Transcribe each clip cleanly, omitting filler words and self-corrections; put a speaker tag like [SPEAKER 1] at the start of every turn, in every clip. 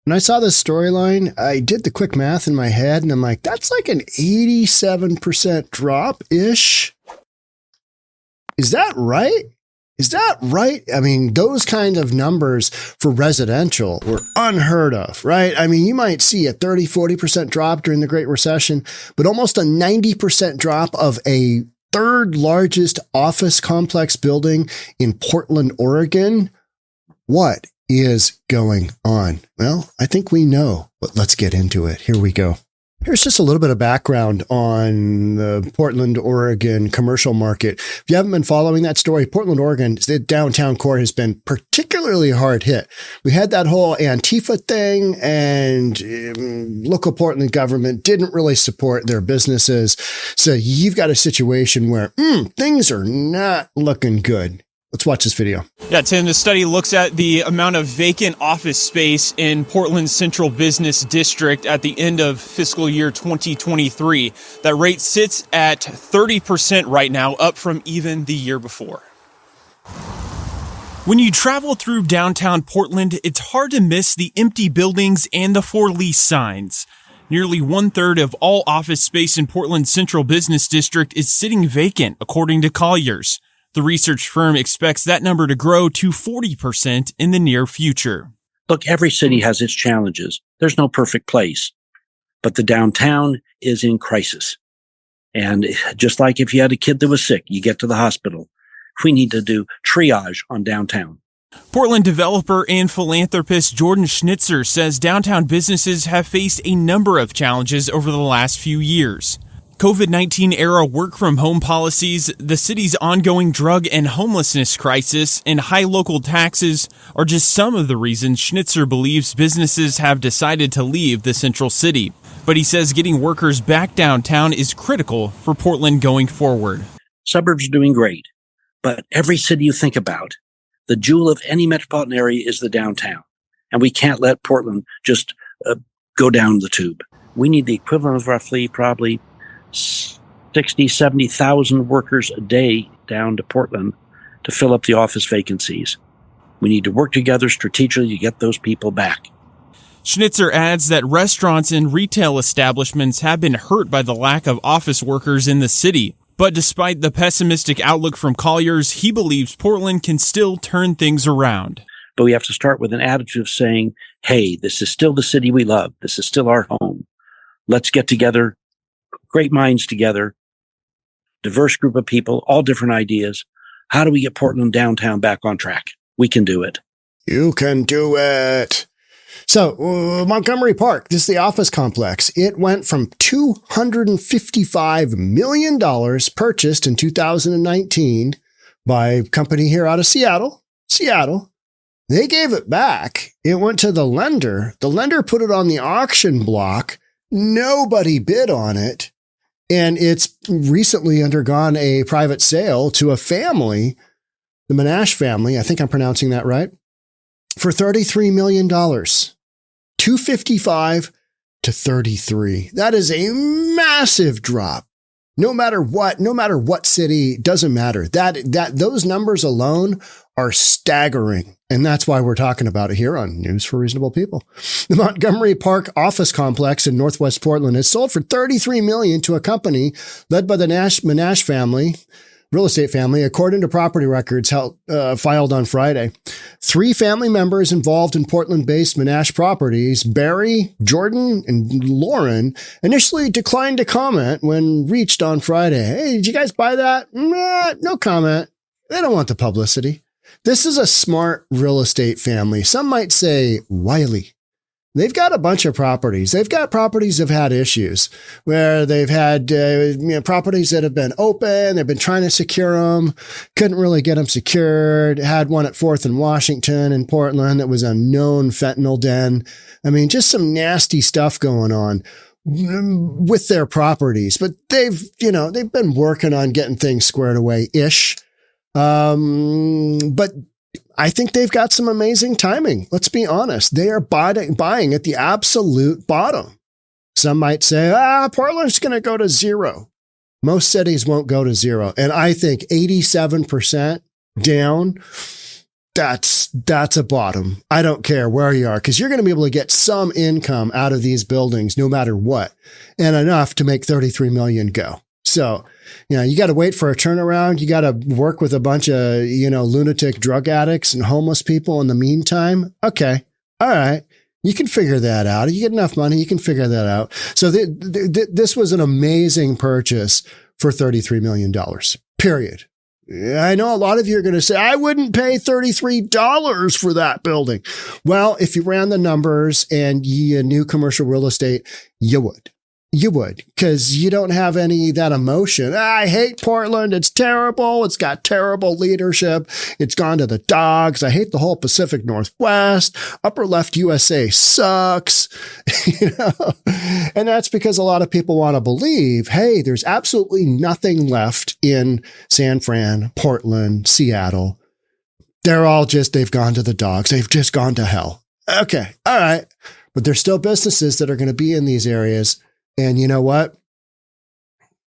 [SPEAKER 1] When I saw this storyline, I did the quick math in my head, and I'm like, that's like an 87% drop-ish. Is that right? Is that right? I mean, those kind of numbers for residential were unheard of, right? I mean, you might see a 30, 40% drop during the Great Recession, but almost a 90% drop of a third largest office complex building in Portland, Oregon. What is going on? Well, I think we know, but let's get into it. Here we go. Here's just a little bit of background on the Portland, Oregon commercial market. If you haven't been following that story, Portland, Oregon, the downtown core has been particularly hard hit. We had that whole Antifa thing, and local Portland government didn't really support their businesses. So you've got a situation where things are not looking good. Let's watch this video.
[SPEAKER 2] Yeah, Tim, the study looks at the amount of vacant office space in Portland's central business district at the end of fiscal year 2023. That rate sits at 30% right now, up from even the year before. When you travel through downtown Portland, it's hard to miss the empty buildings and the for lease signs. Nearly 1/3 of all office space in Portland's central business district is sitting vacant, according to Colliers. The research firm expects that number to grow to 40% in the near future.
[SPEAKER 3] Look, every city has its challenges. There's no perfect place, but the downtown is in crisis. And just like if you had a kid that was sick, you get to the hospital. We need to do triage on downtown.
[SPEAKER 2] Portland developer and philanthropist Jordan Schnitzer says downtown businesses have faced a number of challenges over the last few years. COVID-19 era work-from-home policies, the city's ongoing drug and homelessness crisis, and high local taxes are just some of the reasons Schnitzer believes businesses have decided to leave the central city. But he says getting workers back downtown is critical for Portland going forward.
[SPEAKER 3] Suburbs are doing great, but every city you think about, the jewel of any metropolitan area is the downtown. And we can't let Portland just go down the tube. We need the equivalent of roughly probably 60, 70,000 workers a day down to Portland to fill up the office vacancies. We need to work together strategically to get those people back.
[SPEAKER 2] Schnitzer adds that restaurants and retail establishments have been hurt by the lack of office workers in the city. But despite the pessimistic outlook from Colliers, he believes Portland can still turn things around.
[SPEAKER 3] But we have to start with an attitude of saying, hey, this is still the city we love. This is still our home. Let's get together. Great minds together, diverse group of people, all different ideas. How do we get Portland downtown back on track? We can do it.
[SPEAKER 1] You can do it. So Montgomery Park, this is the office complex. It went from $255 million purchased in 2019 by a company here out of Seattle. They gave it back. It went to the lender. The lender put it on the auction block. Nobody bid on it. And it's recently undergone a private sale to a family, the Manash family, I think I'm pronouncing that right, for $33 million. 255 to 33. That is a massive drop. No matter what city, doesn't matter. Those numbers alone are staggering. And that's why we're talking about it here on News for Reasonable People. The Montgomery Park office complex in Northwest Portland is sold for $33 million to a company led by the Manash family, real estate family, according to property records filed on Friday. 3 family members involved in Portland-based Manash Properties, Barry, Jordan, and Lauren, initially declined to comment when reached on Friday. Hey, did you guys buy that? No comment. They don't want the publicity. This is a smart real estate family. Some might say wily. They've got a bunch of properties. They've got properties that have had issues where they've had properties that have been open. They've been trying to secure them. Couldn't really get them secured. Had one at 4th and Washington in Portland that was a known fentanyl den. I mean, just some nasty stuff going on with their properties. But they've been working on getting things squared away-ish. But I think they've got some amazing timing. Let's be honest. They are buying at the absolute bottom. Some might say, Portland's going to go to 0. Most cities won't go to 0. And I think 87% down. that's a bottom. I don't care where you are, because you're going to be able to get some income out of these buildings no matter what, and enough to make 33 million go. So, you got to wait for a turnaround. You got to work with a bunch of, lunatic drug addicts and homeless people in the meantime. Okay. All right. You can figure that out. If you get enough money, you can figure that out. So this was an amazing purchase for $33 million, period. I know a lot of you are going to say, I wouldn't pay $33 for that building. Well, if you ran the numbers and you knew commercial real estate, you would. You would, because you don't have any of that emotion. I hate Portland. It's terrible. It's got terrible leadership. It's gone to the dogs. I hate the whole Pacific Northwest. Upper left USA sucks. And that's because a lot of people want to believe, hey, there's absolutely nothing left in San Fran, Portland, Seattle. They've gone to the dogs. They've just gone to hell. Okay. All right. But there's still businesses that are going to be in these areas. And you know what?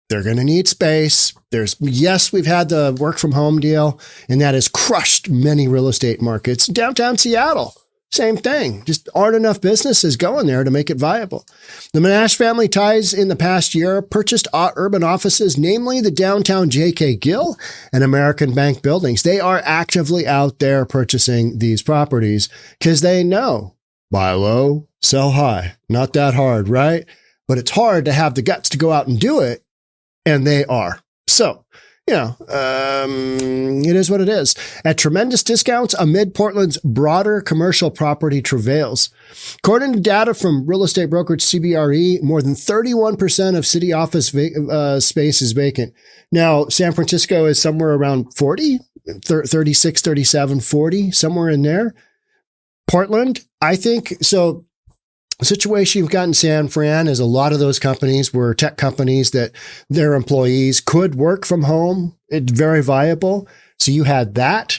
[SPEAKER 1] They're going to need space. We've had the work from home deal, and that has crushed many real estate markets. Downtown Seattle, same thing. Just aren't enough businesses going there to make it viable. The Manash family ties in the past year purchased urban offices, namely the downtown J.K. Gill and American Bank buildings. They are actively out there purchasing these properties because they know buy low, sell high. Not that hard, right? But it's hard to have the guts to go out and do it. And they are. So, it is what it is. At tremendous discounts amid Portland's broader commercial property travails. According to data from real estate brokerage CBRE, more than 31% of city office space is vacant. Now, San Francisco is somewhere around 40, 36, 37, 40, somewhere in there. Portland, I think, so the situation you've got in San Fran is a lot of those companies were tech companies that their employees could work from home. It's very viable. So you had that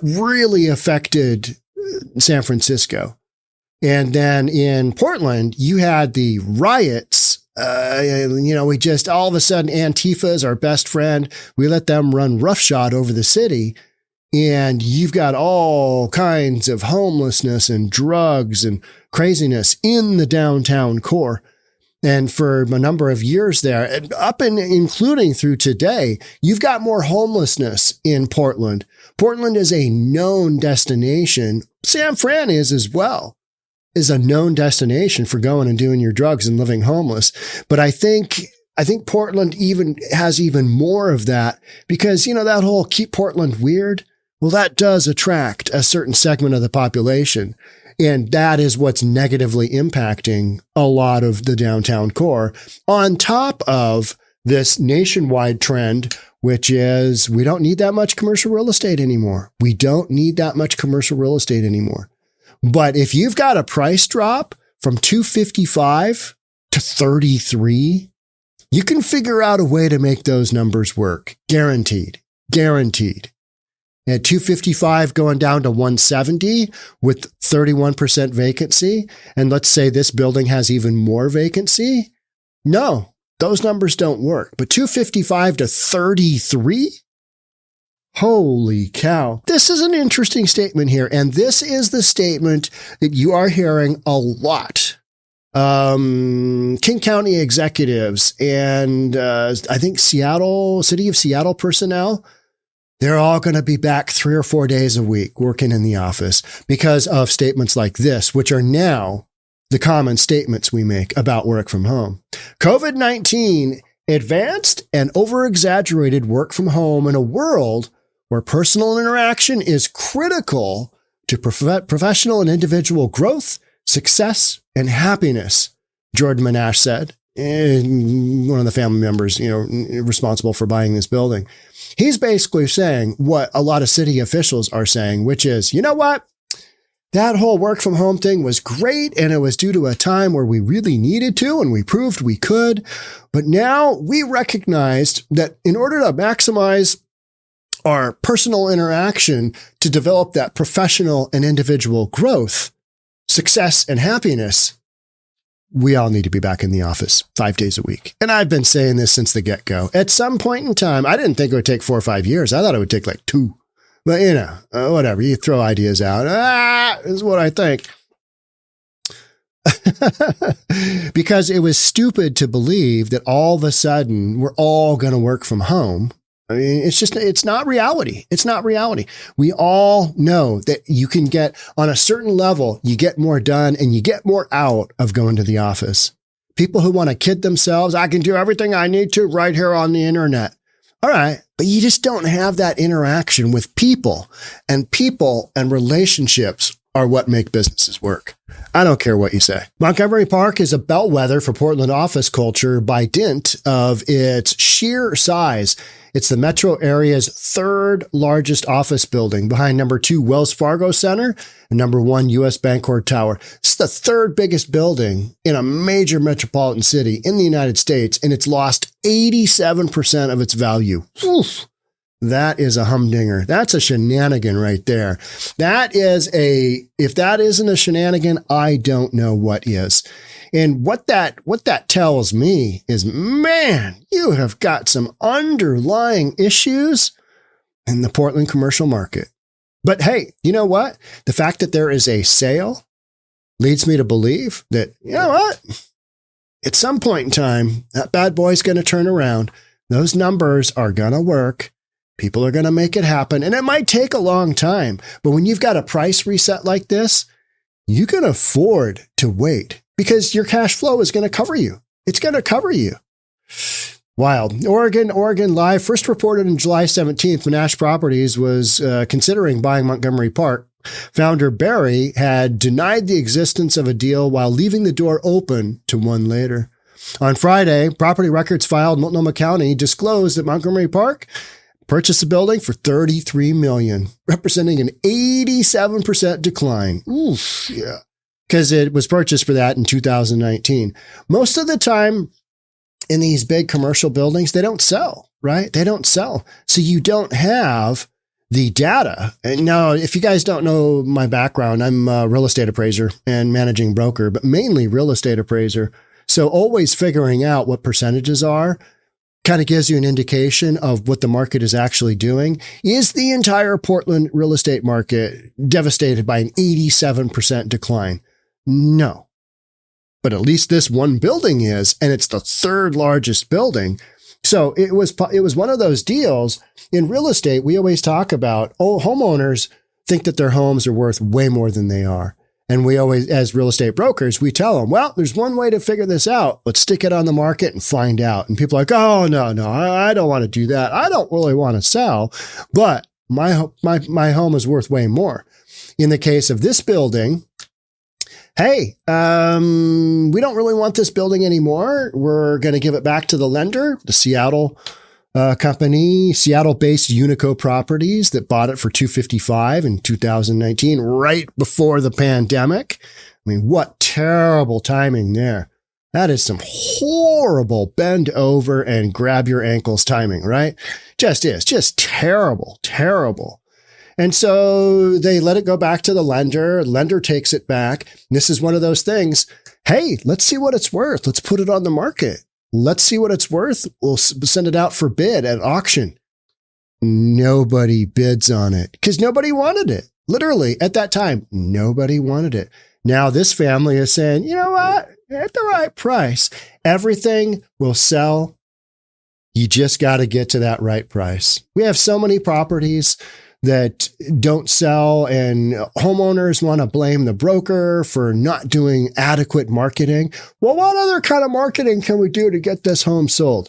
[SPEAKER 1] really affected San Francisco. And then in Portland, you had the riots. We just all of a sudden Antifa is our best friend. We let them run roughshod over the city. And you've got all kinds of homelessness and drugs and craziness in the downtown core. And for a number of years there, and including through today, you've got more homelessness in Portland. Portland is a known destination. San Fran is as well, is a known destination for going and doing your drugs and living homeless. But I think Portland even has even more of that because, that whole keep Portland weird. Well, that does attract a certain segment of the population. And that is what's negatively impacting a lot of the downtown core, on top of this nationwide trend, which is we don't need that much commercial real estate anymore. We don't need that much commercial real estate anymore. But if you've got a price drop from 255 to 33, you can figure out a way to make those numbers work. Guaranteed. At 255 going down to 170 with 31% vacancy. And let's say this building has even more vacancy. No, those numbers don't work. But 255 to 33? Holy cow. This is an interesting statement here. And this is the statement that you are hearing a lot. King County executives and I think City of Seattle personnel, they're all going to be back 3 or 4 days a week working in the office because of statements like this, which are now the common statements we make about work from home. COVID-19 advanced and over-exaggerated work from home in a world where personal interaction is critical to professional and individual growth, success, and happiness, Jordan Manash said, and one of the family members, responsible for buying this building. He's basically saying what a lot of city officials are saying, which is, you know what? That whole work from home thing was great, and it was due to a time where we really needed to, and we proved we could. But now we recognized that in order to maximize our personal interaction to develop that professional and individual growth, success, and happiness, we all need to be back in the office 5 days a week. And I've been saying this since the get-go. At some point in time, I didn't think it would take 4 or 5 years. I thought it would take like 2. But, whatever. You throw ideas out. Is what I think. Because it was stupid to believe that all of a sudden we're all going to work from home. I mean, it's not reality. It's not reality. We all know that you can get on a certain level, you get more done and you get more out of going to the office. People who want to kid themselves, I can do everything I need to right here on the internet. All right. But you just don't have that interaction with people and relationships are what make businesses work. I don't care what you say. Montgomery Park is a bellwether for Portland office culture by dint of its sheer size. It's the metro area's third largest office building behind number 2 Wells Fargo Center and number 1 U.S. Bancorp Tower. It's the third biggest building in a major metropolitan city in the United States, and it's lost 87% of its value. Oof. That is a humdinger. That's a shenanigan right there. If that isn't a shenanigan, I don't know what is. And what that tells me is, man, you have got some underlying issues in the Portland commercial market. But hey, you know what? The fact that there is a sale leads me to believe that, you know what? At some point in time, that bad boy's going to turn around. Those numbers are going to work. People are going to make it happen. And it might take a long time. But when you've got a price reset like this, you can afford to wait because your cash flow is going to cover you. It's going to cover you. Wild. Oregon Live first reported on July 17th, Manash Properties was considering buying Montgomery Park. Founder Barry had denied the existence of a deal while leaving the door open to one later. On Friday, property records filed in Multnomah County disclosed that Montgomery Park purchased the building for $33 million, representing an 87% decline. Oof, yeah. Because it was purchased for that in 2019. Most of the time in these big commercial buildings, they don't sell, right? They don't sell. So you don't have the data. And now, if you guys don't know my background, I'm a real estate appraiser and managing broker, but mainly real estate appraiser. So always figuring out what percentages are kind of gives you an indication of what the market is actually doing. Is the entire Portland real estate market devastated by an 87% decline? No. But at least this one building is, and it's the third largest building. So it was one of those deals. In real estate, we always talk about, homeowners think that their homes are worth way more than they are. And we always, as real estate brokers, we tell them, well, there's one way to figure this out. Let's stick it on the market and find out. And people are like, oh, no, I don't want to do that. I don't really want to sell, but my home is worth way more. In the case of this building, hey, we don't really want this building anymore. We're going to give it back to the lender, the Seattle company, Seattle-based Unico Properties that bought it for $255 in 2019, right before the pandemic. I mean, what terrible timing there. That is some horrible bend over and grab your ankles timing, right? Just terrible. And so they let it go back to the lender. Lender takes it back. This is one of those things. Hey, let's see what it's worth. Let's put it on the market. Let's see what it's worth. We'll send it out for bid at auction. Nobody bids on it because nobody wanted it. Literally at that time, nobody wanted it. Now this family is saying, you know what? At the right price, everything will sell. You just got to get to that right price. We have so many properties that don't sell, and homeowners want to blame the broker for not doing adequate marketing. Well, what other kind of marketing can we do to get this home sold?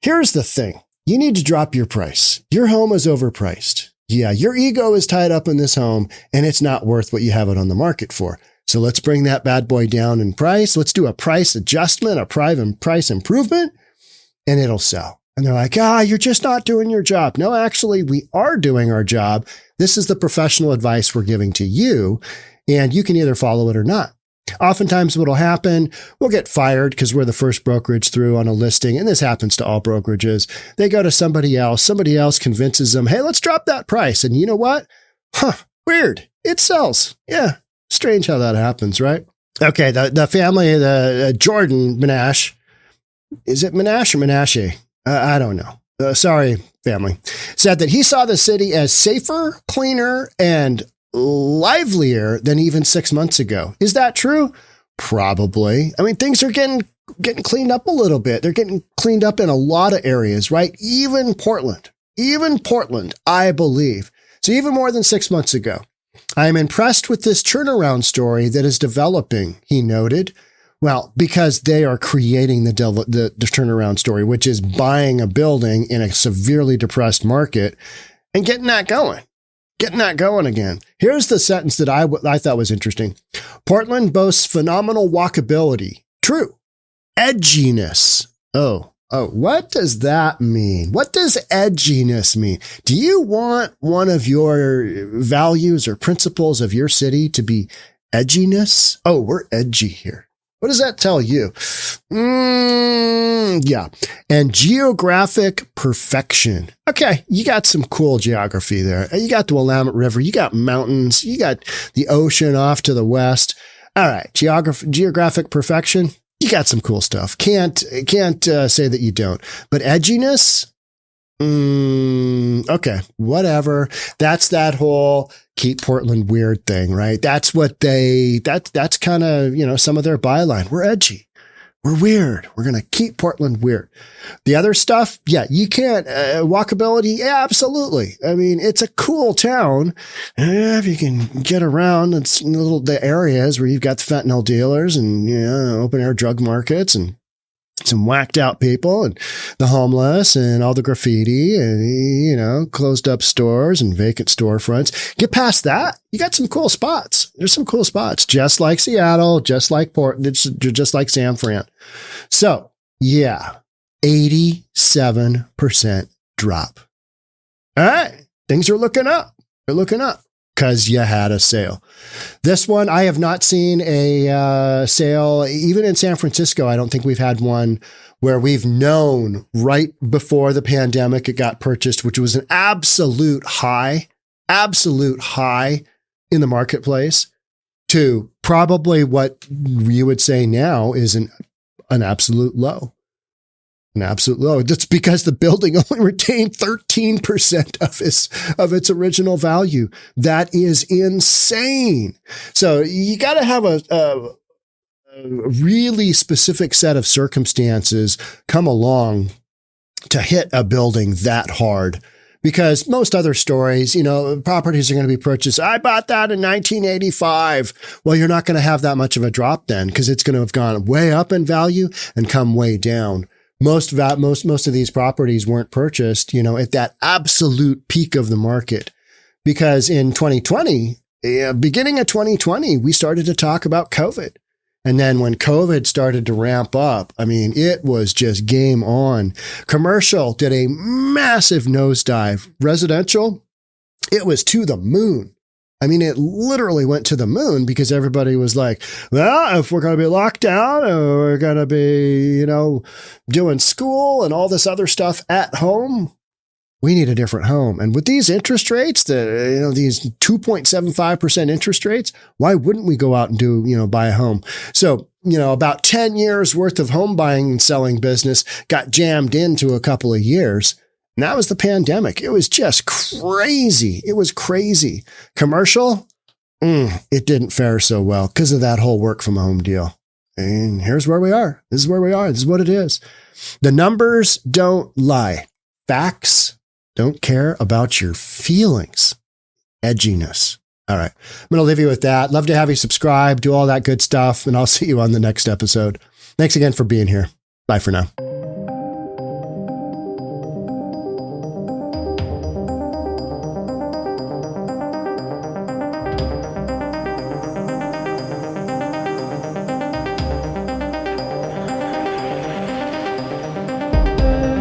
[SPEAKER 1] Here's the thing. You need to drop your price. Your home is overpriced. Yeah, your ego is tied up in this home, and it's not worth what you have it on the market for. So let's bring that bad boy down in price. Let's do a price adjustment, a private price improvement, and it'll sell. And they're like, you're just not doing your job. No, actually, we are doing our job. This is the professional advice we're giving to you, and you can either follow it or not. Oftentimes what will happen, we'll get fired because we're the first brokerage through on a listing, and this happens to all brokerages. They go to somebody else convinces them, hey, let's drop that price. And you know what? Weird. It sells. Yeah. Strange how that happens, right? Okay, the family, the Jordan Manash. Is it Manash or Menashe? I don't know. sorry, family, said that he saw the city as safer, cleaner, and livelier than even 6 months ago. Is that true? Probably. I mean, things are getting cleaned up a little bit. They're getting cleaned up in a lot of areas, right? Even Portland, I believe. So even more than 6 months ago. I am impressed with this turnaround story that is developing, he noted. Well, because they are creating the turnaround story, which is buying a building in a severely depressed market and getting that going again. Here's the sentence that I thought was interesting. Portland boasts phenomenal walkability. True. Edginess. Oh, what does that mean? What does edginess mean? Do you want one of your values or principles of your city to be edginess? Oh, we're edgy here. What does that tell you? Yeah. And geographic perfection. Okay. You got some cool geography there. You got the Willamette River. You got mountains. You got the ocean off to the west. All right. Geographic perfection. You got some cool stuff. Can't say that you don't. But edginess? Okay, whatever. That's that whole keep Portland weird thing, right? That's what that's kind of, some of their byline. We're edgy. We're weird. We're going to keep Portland weird. The other stuff, yeah, you can't. Walkability, yeah, absolutely. I mean, it's a cool town. If you can get around, it's the areas where you've got the fentanyl dealers and open air drug markets and some whacked out people and the homeless and all the graffiti and, closed up stores and vacant storefronts. Get past that. You got some cool spots. There's some cool spots, just like Seattle, just like Portland, just like San Fran. So yeah, 87% drop. All right. Things are looking up. They're looking up. Because you had a sale. This one, I have not seen a sale. Even in San Francisco, I don't think we've had one where we've known right before the pandemic it got purchased, which was an absolute high in the marketplace, to probably what you would say now is an absolute low. An absolute low. That's because the building only retained 13% of its original value. That is insane. So you got to have a really specific set of circumstances come along to hit a building that hard. Because most other stories, properties are going to be purchased. I bought that in 1985. Well, you're not going to have that much of a drop then, because it's going to have gone way up in value and come way down. Most of these properties weren't purchased, at that absolute peak of the market, because in 2020, beginning of 2020, we started to talk about COVID. And then when COVID started to ramp up, I mean, it was just game on. Commercial did a massive nosedive. Residential, it was to the moon. I mean, it literally went to the moon because everybody was like, well, if we're going to be locked down or we're going to be, doing school and all this other stuff at home, we need a different home. And with these interest rates, these 2.75% interest rates, why wouldn't we go out and buy a home? So, about 10 years worth of home buying and selling business got jammed into a couple of years. And that was the pandemic. It was just crazy. It was crazy. Commercial, it didn't fare so well because of that whole work from home deal. And here's where we are. This is where we are. This is what it is. The numbers don't lie. Facts don't care about your feelings. Edginess. All right. I'm going to leave you with that. Love to have you subscribe, do all that good stuff, and I'll see you on the next episode. Thanks again for being here. Bye for now.